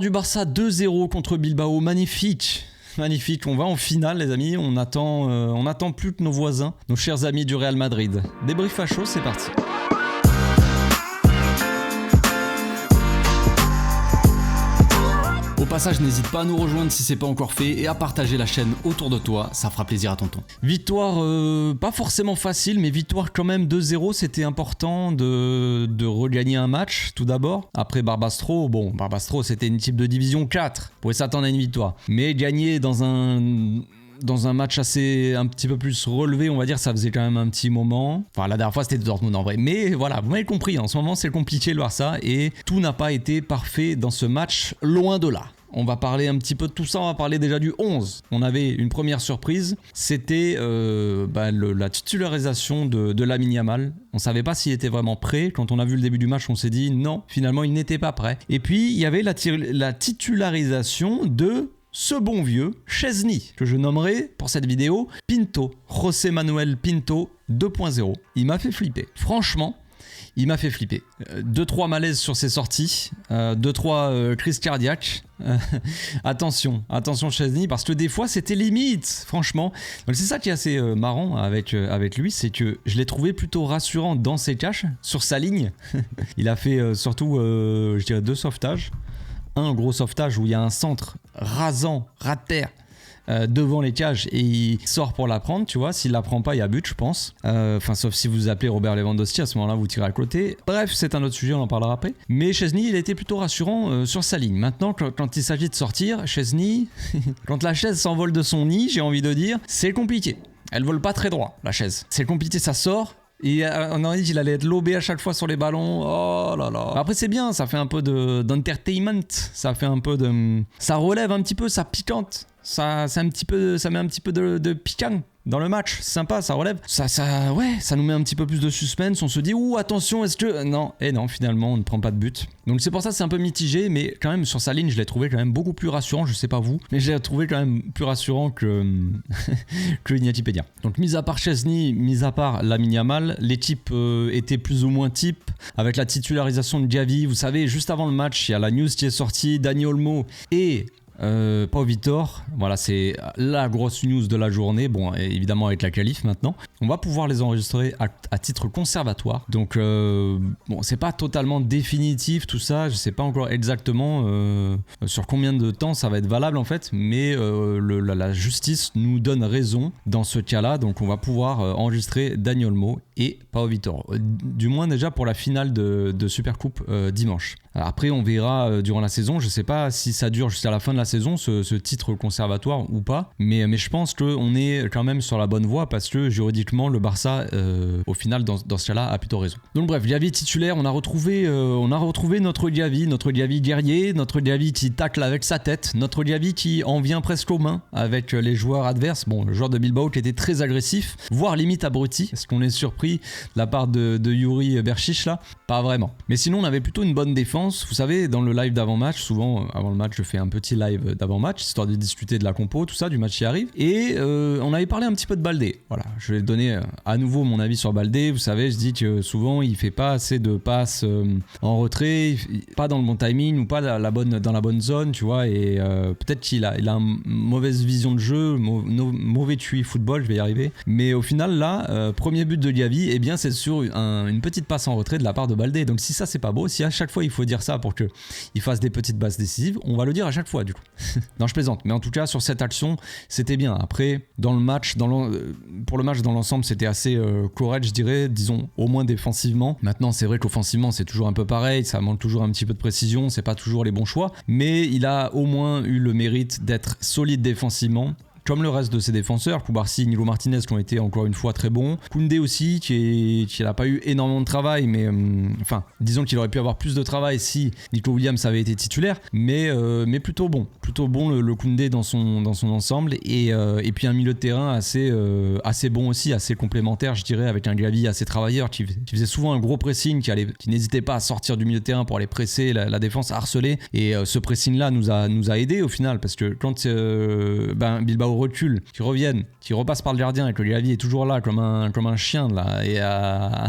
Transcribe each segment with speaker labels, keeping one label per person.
Speaker 1: Du Barça 2-0 contre Bilbao, magnifique. Magnifique, on va en finale les amis, on attend plus que nos voisins, nos chers amis du Real Madrid. Débrief à chaud, c'est parti. Au passage, n'hésite pas à nous rejoindre si c'est pas encore fait et à partager la chaîne autour de toi, ça fera plaisir à tonton. Victoire pas forcément facile, mais victoire quand même 2-0, c'était important de regagner un match tout d'abord. Après Barbastro, c'était une équipe de division 4, on pouvait s'attendre à une victoire. Mais gagner dans un match assez un petit peu plus relevé, on va dire, ça faisait quand même un petit moment. Enfin, la dernière fois c'était Dortmund en vrai. Mais voilà, vous m'avez compris, en ce moment c'est compliqué le Barça et tout n'a pas été parfait dans ce match, loin de là. On va parler un petit peu de tout ça, on va parler déjà du 11. On avait une première surprise, c'était la titularisation de Lamine Yamal. On ne savait pas s'il était vraiment prêt. Quand on a vu le début du match, on s'est dit non, finalement il n'était pas prêt. Et puis il y avait la titularisation de ce bon vieux Szczęsny, que je nommerai pour cette vidéo Pinto, José Manuel Pinto 2.0. Il m'a fait flipper. Franchement, il m'a fait flipper. 2-3 malaises sur ses sorties, 2-3 crises cardiaques. Attention Szczęsny, parce que des fois c'était limite, franchement. Donc c'est ça qui est assez marrant avec lui, c'est que je l'ai trouvé plutôt rassurant dans ses caches, sur sa ligne. Il a fait surtout, je dirais, 2 sauvetages. Un gros sauvetage où il y a un centre rasant, ras de terre, devant les cages et il sort pour la prendre, tu vois. S'il la prend pas, il y a but, je pense. Enfin, sauf si vous appelez Robert Lewandowski, à ce moment-là, vous tirez à côté. Bref, c'est un autre sujet, on en parlera après. Mais Szczęsny, il a été plutôt rassurant sur sa ligne. Maintenant, quand il s'agit de sortir, Szczęsny, quand la chaise s'envole de son nid, j'ai envie de dire, c'est compliqué. Elle vole pas très droit, la chaise. C'est compliqué, ça sort. Et on a dit qu'il allait être lobé à chaque fois sur les ballons. Oh là là. Après c'est bien, ça fait un peu d'entertainment. Ça fait un peu de... Ça relève un petit peu, ça piquante. Ça met un petit peu de piquant dans le match, c'est sympa, ça relève. Ça nous met un petit peu plus de suspense. On se dit, ouh, attention, est-ce que... Non, finalement, on ne prend pas de but. Donc c'est pour ça que c'est un peu mitigé, mais quand même, sur sa ligne, je l'ai trouvé quand même beaucoup plus rassurant. Je sais pas vous, mais je l'ai trouvé quand même plus rassurant que Iñaki Peña. Donc, mis à part Szczęsny, mis à part Lamine Yamal, l'équipe était plus ou moins type, avec la titularisation de Gavi. Vous savez, juste avant le match, il y a la news qui est sortie, Dani Olmo et... Pau Vitor, voilà, c'est la grosse news de la journée. Bon, évidemment avec la qualif maintenant, on va pouvoir les enregistrer à titre conservatoire. Donc bon, c'est pas totalement définitif tout ça, je sais pas encore exactement sur combien de temps ça va être valable en fait, mais la justice nous donne raison dans ce cas-là. Donc on va pouvoir enregistrer Dani Olmo et Pau Vitor, du moins déjà pour la finale de Supercoupe dimanche. Alors après on verra durant la saison, je sais pas si ça dure jusqu'à la fin de la saison ce titre conservatoire ou pas, mais je pense qu'on est quand même sur la bonne voie parce que juridiquement le Barça au final dans ce cas-là a plutôt raison. Donc bref, Gavi titulaire, on a retrouvé notre Gavi guerrier, notre Gavi qui tacle avec sa tête, notre Gavi qui en vient presque aux mains avec les joueurs adverses. Bon, le joueur de Bilbao qui était très agressif, voire limite abruti. Est-ce qu'on est surpris de la part de Yuri Berchiche là? Pas vraiment. Mais sinon on avait plutôt une bonne défense. Vous savez, dans le live d'avant-match, souvent avant le match je fais un petit live d'avant-match histoire de discuter de la compo, tout ça, du match qui arrive, et on avait parlé un petit peu de Baldé. Voilà, je vais donner à nouveau mon avis sur Baldé. Vous savez, je dis que souvent il fait pas assez de passes en retrait, pas dans le bon timing ou pas dans la bonne zone, tu vois, et peut-être qu'il a une mauvaise vision de jeu, mauvais QI football, je vais y arriver, mais au final là, premier but de Gavi, bien c'est sur une petite passe en retrait de la part de Baldé. Donc si ça c'est pas beau, si à chaque fois il faut dire ça pour qu'il fasse des petites passes décisives, on va le dire à chaque fois du coup. Non, je plaisante, mais en tout cas sur cette action c'était bien. Après dans le match, pour le match dans l'ensemble c'était assez correct, je dirais, disons au moins défensivement. Maintenant c'est vrai qu'offensivement c'est toujours un peu pareil, ça manque toujours un petit peu de précision, c'est pas toujours les bons choix, mais il a au moins eu le mérite d'être solide défensivement, comme le reste de ses défenseurs, Koubarsi, Nico Martinez qui ont été encore une fois très bons, Koundé aussi qui n'a pas eu énormément de travail, mais enfin disons qu'il aurait pu avoir plus de travail si Nico Williams avait été titulaire, mais plutôt bon le Koundé dans son ensemble, et puis un milieu de terrain assez bon aussi, assez complémentaire je dirais, avec un Gavi assez travailleur qui faisait souvent un gros pressing, qui n'hésitait pas à sortir du milieu de terrain pour aller presser la défense, à harceler, et ce pressing là nous a aidé au final, parce que quand Bilbao reculent, qu'ils reviennent, qu'ils repassent par le gardien et que Gavi est toujours là comme un chien là et à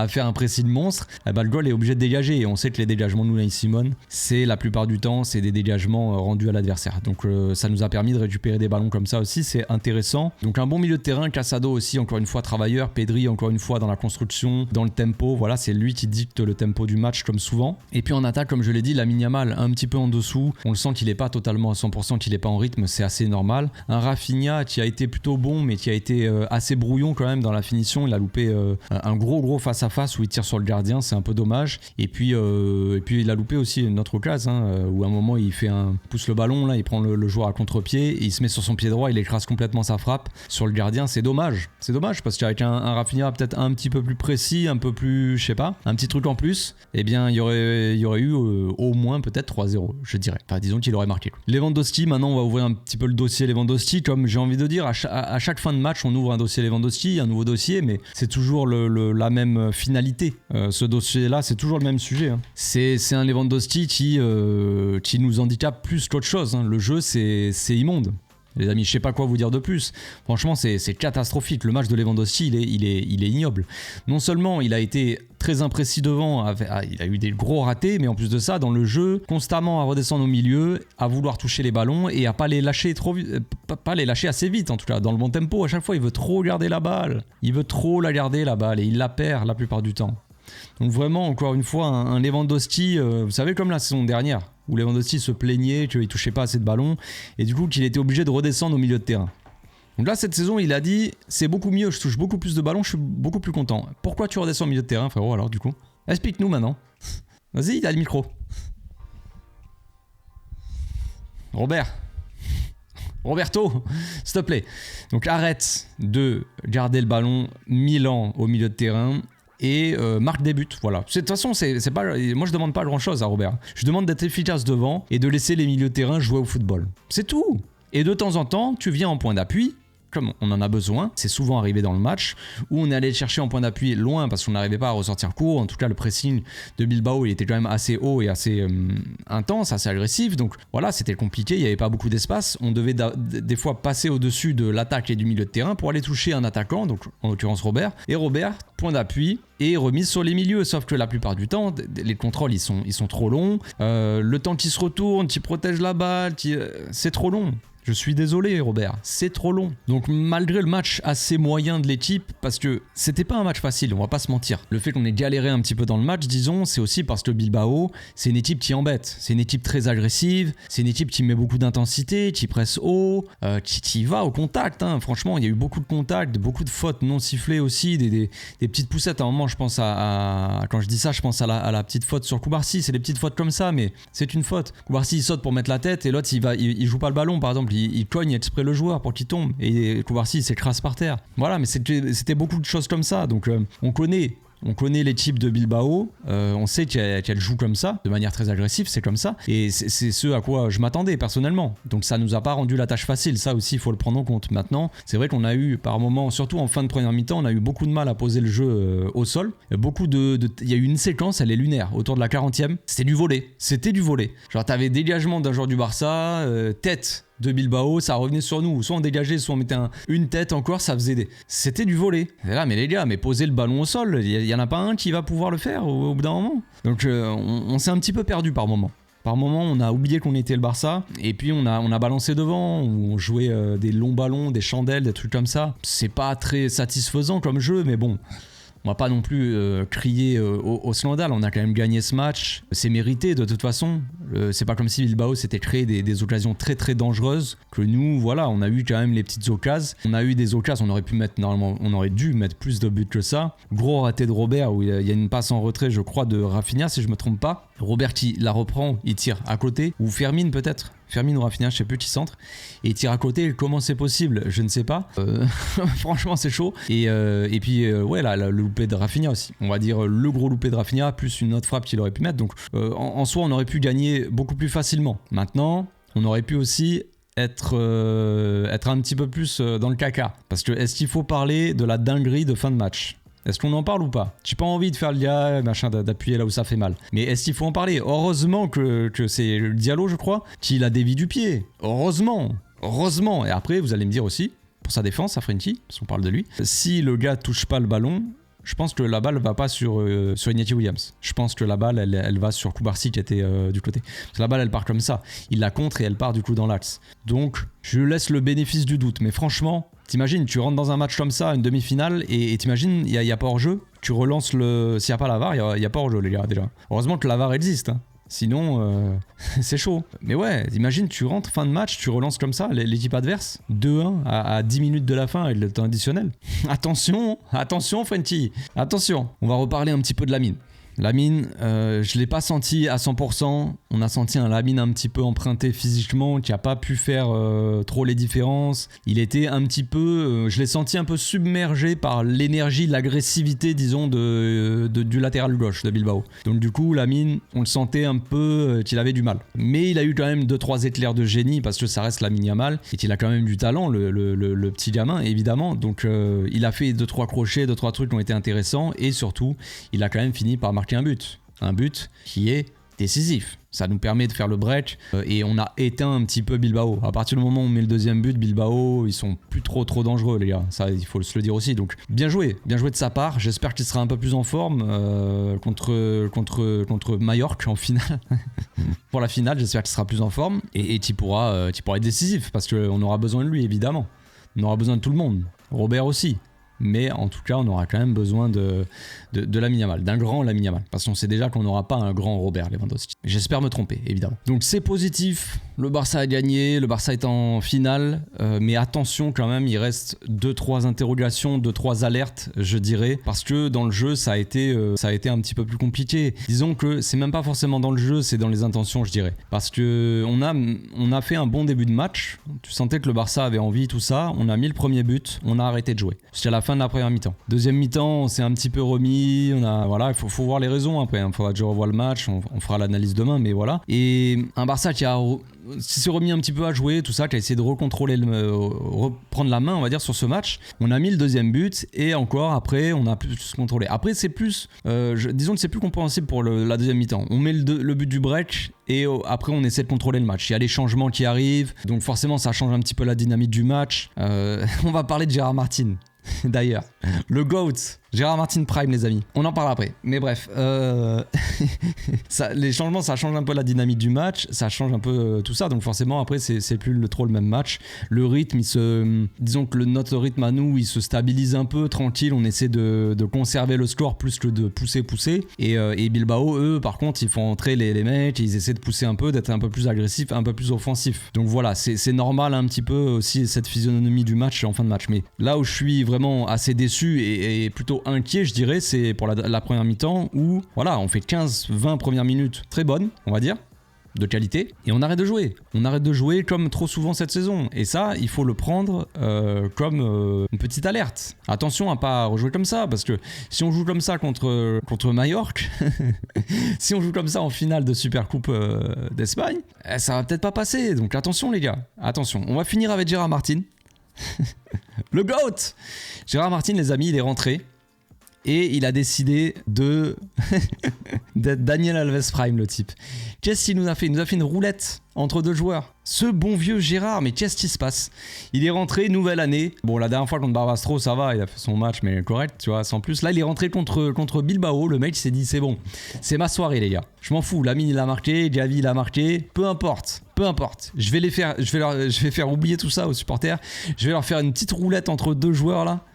Speaker 1: faire un pressing monstre, eh ben, le goal est obligé de dégager. Et on sait que les dégagements de Unai Simon, c'est la plupart du temps, c'est des dégagements rendus à l'adversaire. Donc ça nous a permis de récupérer des ballons comme ça aussi, c'est intéressant. Donc un bon milieu de terrain, Casado aussi, encore une fois travailleur, Pedri encore une fois dans la construction, dans le tempo, voilà, c'est lui qui dicte le tempo du match comme souvent. Et puis en attaque, comme je l'ai dit, Lamine Yamal un petit peu en dessous, on le sent qu'il n'est pas totalement à 100%, qu'il n'est pas en rythme, c'est assez normal. Un Rafinha qui a été plutôt bon, mais qui a été assez brouillon quand même dans la finition, il a loupé un gros face à face où il tire sur le gardien, c'est un peu dommage. Et puis il a loupé aussi une autre occasion, où à un moment il pousse le ballon, là, il prend le joueur à contre-pied, et il se met sur son pied droit, il écrase complètement sa frappe sur le gardien, c'est dommage parce qu'avec un Rafinha peut-être un petit peu plus précis, un peu plus, je sais pas, un petit truc en plus, eh bien il y aurait eu au moins peut-être 3-0, je dirais. Enfin disons qu'il aurait marqué. Lewandowski, maintenant on va ouvrir un petit peu le dossier Lewandowski, comme j'ai envie de dire, à chaque fin de match on ouvre un dossier Lewandowski, un nouveau dossier, mais c'est toujours la même finalité. Ce dossier-là, c'est toujours le même sujet. Hein. C'est un Lewandowski qui nous handicape plus qu'autre chose. Hein. Le jeu, c'est immonde. Les amis, je sais pas quoi vous dire de plus. Franchement, c'est catastrophique. Le match de Lewandowski, il est ignoble. Non seulement il a été très imprécis devant, il a eu des gros ratés, mais en plus de ça, dans le jeu, constamment à redescendre au milieu, à vouloir toucher les ballons et à pas les lâcher trop vite, pas les lâcher assez vite en tout cas, dans le bon tempo. À chaque fois, il veut trop garder la balle. Il veut trop la garder la balle et il la perd la plupart du temps. Donc vraiment, encore une fois, un Lewandowski, vous savez, comme la saison dernière, où Lewandowski se plaignait qu'il ne touchait pas assez de ballons, et du coup qu'il était obligé de redescendre au milieu de terrain. Donc là, cette saison, il a dit, c'est beaucoup mieux, je touche beaucoup plus de ballons, je suis beaucoup plus content. Pourquoi tu redescends au milieu de terrain, frérot, alors du coup? Explique-nous maintenant. Vas-y, il a le micro. Roberto, s'il te plaît. Donc arrête de garder le ballon 1000 ans au milieu de terrain et marque des buts, voilà. De toute façon, c'est pas, moi je demande pas grand chose à Robert. Je demande d'être efficace devant et de laisser les milieux de terrain jouer au football. C'est tout. Et de temps en temps, tu viens en point d'appui, comme on en a besoin, c'est souvent arrivé dans le match, où on est allé chercher en point d'appui loin parce qu'on n'arrivait pas à ressortir court. En tout cas, le pressing de Bilbao, il était quand même assez haut et assez intense, assez agressif. Donc voilà, c'était compliqué, il n'y avait pas beaucoup d'espace. On devait des fois passer au-dessus de l'attaque et du milieu de terrain pour aller toucher un attaquant, donc en l'occurrence Robert. Et Robert, point d'appui et remise sur les milieux. Sauf que la plupart du temps, les contrôles, ils sont trop longs. Le temps qu'il se retourne, qu'il protège la balle, c'est trop long. Je suis désolé Robert, c'est trop long. Donc malgré le match assez moyen de l'équipe, parce que c'était pas un match facile, on va pas se mentir. Le fait qu'on ait galéré un petit peu dans le match, disons, c'est aussi parce que Bilbao, c'est une équipe qui embête. C'est une équipe très agressive, c'est une équipe qui met beaucoup d'intensité, qui presse haut, qui va au contact. Hein. Franchement, il y a eu beaucoup de contacts, beaucoup de fautes non sifflées aussi, des petites poussettes. À un moment, je pense quand je dis ça, je pense à la petite faute sur Koubarsi. C'est des petites fautes comme ça, mais c'est une faute. Koubarsi, il saute pour mettre la tête et l'autre, il joue pas le ballon, par exemple. Il cogne exprès le joueur pour qu'il tombe et Koubarsi il s'écrase par terre. Voilà, mais c'était beaucoup de choses comme ça. Donc on connaît l'équipe de Bilbao, on sait qu'elle joue comme ça, de manière très agressive, c'est comme ça. Et c'est ce à quoi je m'attendais personnellement. Donc ça nous a pas rendu la tâche facile, ça aussi il faut le prendre en compte. Maintenant, c'est vrai qu'on a eu par moments, surtout en fin de première mi-temps, on a eu beaucoup de mal à poser le jeu au sol. Il y a eu une séquence, elle est lunaire, autour de la 40e, c'était du volley. Genre t'avais dégagement d'un joueur du Barça, tête de Bilbao, ça revenait sur nous. Soit on dégageait, soit on mettait une tête encore, ça faisait C'était du volley. Et là, mais les gars, poser le ballon au sol, il y en a pas un qui va pouvoir le faire au bout d'un moment. Donc on s'est un petit peu perdu par moment. Par moment, on a oublié qu'on était le Barça, et puis on a balancé devant, on jouait des longs ballons, des chandelles, des trucs comme ça. C'est pas très satisfaisant comme jeu, mais bon... On va pas non plus crier au scandale, on a quand même gagné ce match, c'est mérité de toute façon. C'est pas comme si Bilbao s'était créé des occasions très très dangereuses, que nous, voilà, on a eu quand même les petites occasions. On a eu des occasions, on aurait dû mettre plus de buts que ça. Gros raté de Robert où il y a une passe en retrait, je crois, de Rafinha, si je me trompe pas. Robert qui la reprend, il tire à côté, ou Fermin peut-être. Fermin ou Rafinha, je sais plus qui centre, et il tire à côté. Comment c'est possible? Je ne sais pas. Franchement, c'est chaud. Et puis, ouais, le loupé de Rafinha aussi. On va dire le gros loupé de Rafinha, plus une autre frappe qu'il aurait pu mettre. Donc, en soi, on aurait pu gagner beaucoup plus facilement. Maintenant, on aurait pu aussi être un petit peu plus dans le caca. Parce que est-ce qu'il faut parler de la dinguerie de fin de match? Est-ce qu'on en parle ou pas? J'ai pas envie de faire le gars, machin, d'appuyer là où ça fait mal. Mais est-ce qu'il faut en parler? Heureusement que c'est Diallo, je crois, qui la dévie du pied. Heureusement. Heureusement. Et après, vous allez me dire aussi, pour sa défense, à Frenkie, parce qu'on parle de lui, si le gars touche pas le ballon, je pense que la balle va pas sur Iñaki Williams. Je pense que la balle, elle va sur Kubarsi qui était du côté. Parce que la balle, elle part comme ça. Il la contre et elle part du coup dans l'axe. Donc, je laisse le bénéfice du doute. Mais franchement, t'imagines, tu rentres dans un match comme ça, une demi-finale, et t'imagines, il y a pas hors-jeu. Tu relances le... S'il n'y a pas la VAR, il y a pas hors-jeu, les gars, déjà. Heureusement que la VAR existe, hein. Sinon, c'est chaud. Mais ouais, imagine, tu rentres, fin de match, tu relances comme ça, l'équipe adverse, 2-1 à 10 minutes de la fin et le temps additionnel. Attention, Frenkie, attention. On va reparler un petit peu de Lamine. Lamine, je l'ai pas senti à 100%. On a senti un Lamine un petit peu emprunté physiquement, qui a pas pu faire trop les différences. Il était un petit peu, je l'ai senti un peu submergé par l'énergie, l'agressivité, disons, du latéral gauche de Bilbao. Donc du coup, Lamine, on le sentait un peu qu'il avait du mal. Mais il a eu quand même 2-3 éclairs de génie, parce que ça reste Lamine Yamal, et qu'il a quand même du talent, le petit gamin, évidemment. Donc il a fait 2-3 crochets, 2-3 trucs qui ont été intéressants, et surtout, il a quand même fini par marquer un but qui est décisif. Ça nous permet de faire le break et on a éteint un petit peu Bilbao. À partir du moment où on met le deuxième but, Bilbao, ils sont plus trop dangereux, les gars. Ça, il faut se le dire aussi. Donc bien joué de sa part. J'espère qu'il sera un peu plus en forme contre Mallorca en finale. Pour la finale, j'espère qu'il sera plus en forme et qu'il pourra être décisif, parce qu'on aura besoin de lui, évidemment. On aura besoin de tout le monde. Robert aussi. Mais en tout cas, on aura quand même besoin de Lamine Yamal, d'un grand Lamine Yamal. Parce qu'on sait déjà qu'on n'aura pas un grand Robert Lewandowski. J'espère me tromper, évidemment. Donc c'est positif, le Barça a gagné, le Barça est en finale. Mais attention quand même, il reste 2-3 interrogations, 2-3 alertes, je dirais. Parce que dans le jeu, ça a été un petit peu plus compliqué. Disons que c'est même pas forcément dans le jeu, c'est dans les intentions, je dirais. Parce que on a fait un bon début de match. Tu sentais que le Barça avait envie, tout ça. On a mis le premier but, on a arrêté de jouer. Jusqu'à la fin de la première mi-temps. Deuxième mi-temps, on s'est un petit peu remis. Il faut voir les raisons après. Il faudra que je revoie le match. On fera l'analyse demain, mais voilà. Et un Barça qui s'est remis un petit peu à jouer, tout ça, qui a essayé de reprendre la main, on va dire, sur ce match. On a mis le deuxième but et encore après, on a plus contrôlé. Après, c'est plus, disons que c'est plus compréhensible pour la deuxième mi-temps. On met le but du break et après, on essaie de contrôler le match. Il y a les changements qui arrivent, donc forcément, ça change un petit peu la dynamique du match. On va parler de Gérard Martin. D'ailleurs, le GOAT, Gérard Martin Prime, les amis. On en parle après. Mais bref, les changements, ça change un peu la dynamique du match, ça change un peu tout ça. Donc forcément, après, c'est plus trop le même match. Le rythme, disons que notre rythme à nous, il se stabilise un peu, tranquille. On essaie de conserver le score plus que de pousser. Et Bilbao, eux, par contre, ils font entrer les mecs, ils essaient de pousser un peu, d'être un peu plus agressif, un peu plus offensif. Donc voilà, c'est normal un petit peu aussi cette physionomie du match en fin de match. Mais là où je suis vraiment assez déçu et plutôt inquiet, je dirais, c'est pour la première mi-temps où voilà, on fait 15-20 premières minutes très bonnes, on va dire, de qualité, et on arrête de jouer. On arrête de jouer comme trop souvent cette saison. Et ça, il faut le prendre comme une petite alerte. Attention à pas rejouer comme ça, parce que si on joue comme ça contre Mallorca, si on joue comme ça en finale de Supercoupe d'Espagne, ça va peut-être pas passer. Donc attention les gars, attention. On va finir avec Gérard Martin. Le GOAT Gérard Martin, les amis, il est rentré et il a décidé d'être Daniel Alves Prime, le type. Qu'est-ce qu'il nous a fait? Il nous a fait une roulette entre deux joueurs. Ce bon vieux Gérard, mais qu'est-ce qui se passe? Il est rentré, nouvelle année. Bon, la dernière fois contre Barbastro, ça va, il a fait son match, mais correct, tu vois, sans plus. Là, il est rentré contre Bilbao. Le mec s'est dit, c'est bon, c'est ma soirée, les gars. Je m'en fous. Lamine, il a marqué, Gavi, il a marqué. Peu importe. Je vais faire oublier tout ça aux supporters. Je vais leur faire une petite roulette entre deux joueurs, là.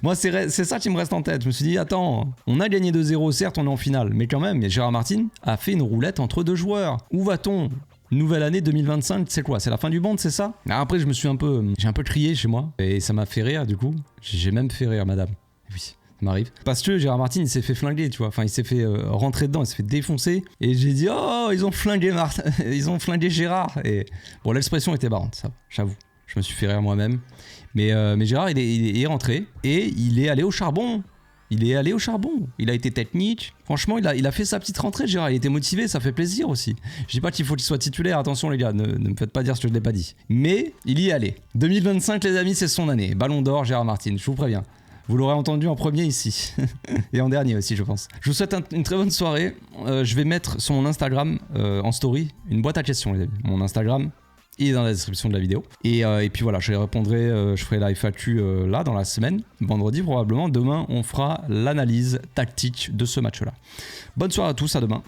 Speaker 1: Moi, c'est ça qui me reste en tête. Je me suis dit, attends, on a gagné 2-0, certes, on est en finale, mais quand même, Gérard Martin a fait une roulette entre deux joueurs. Où va-t-on? Nouvelle année 2025, c'est quoi? C'est la fin du monde, c'est ça? Après, j'ai un peu crié chez moi et ça m'a fait rire, du coup. J'ai même fait rire, madame. Oui. Ça m'arrive. Parce que Gérard Martin, il s'est fait flinguer, tu vois. Enfin, il s'est fait rentrer dedans, il s'est fait défoncer. Et j'ai dit, oh, ils ont flingué Gérard. Et bon, l'expression était marrante, ça, j'avoue. Je me suis fait rire moi-même. Mais Gérard, il est rentré et il est allé au charbon. Il a été technique. Franchement, il a fait sa petite rentrée, Gérard. Il était motivé, ça fait plaisir aussi. Je dis pas qu'il faut qu'il soit titulaire. Attention, les gars, ne me faites pas dire ce que je n'ai pas dit. Mais il y est allé. 2025, les amis, c'est son année. Ballon d'or, Gérard Martin, je vous préviens. Vous l'aurez entendu en premier ici. Et en dernier aussi, je pense. Je vous souhaite une très bonne soirée. Je vais mettre sur mon Instagram, en story, une boîte à questions, les amis. Mon Instagram, et dans la description de la vidéo. Et puis voilà, je ferai la FAQ là dans la semaine, vendredi probablement. Demain, on fera l'analyse tactique de ce match-là. Bonne soirée à tous, à demain.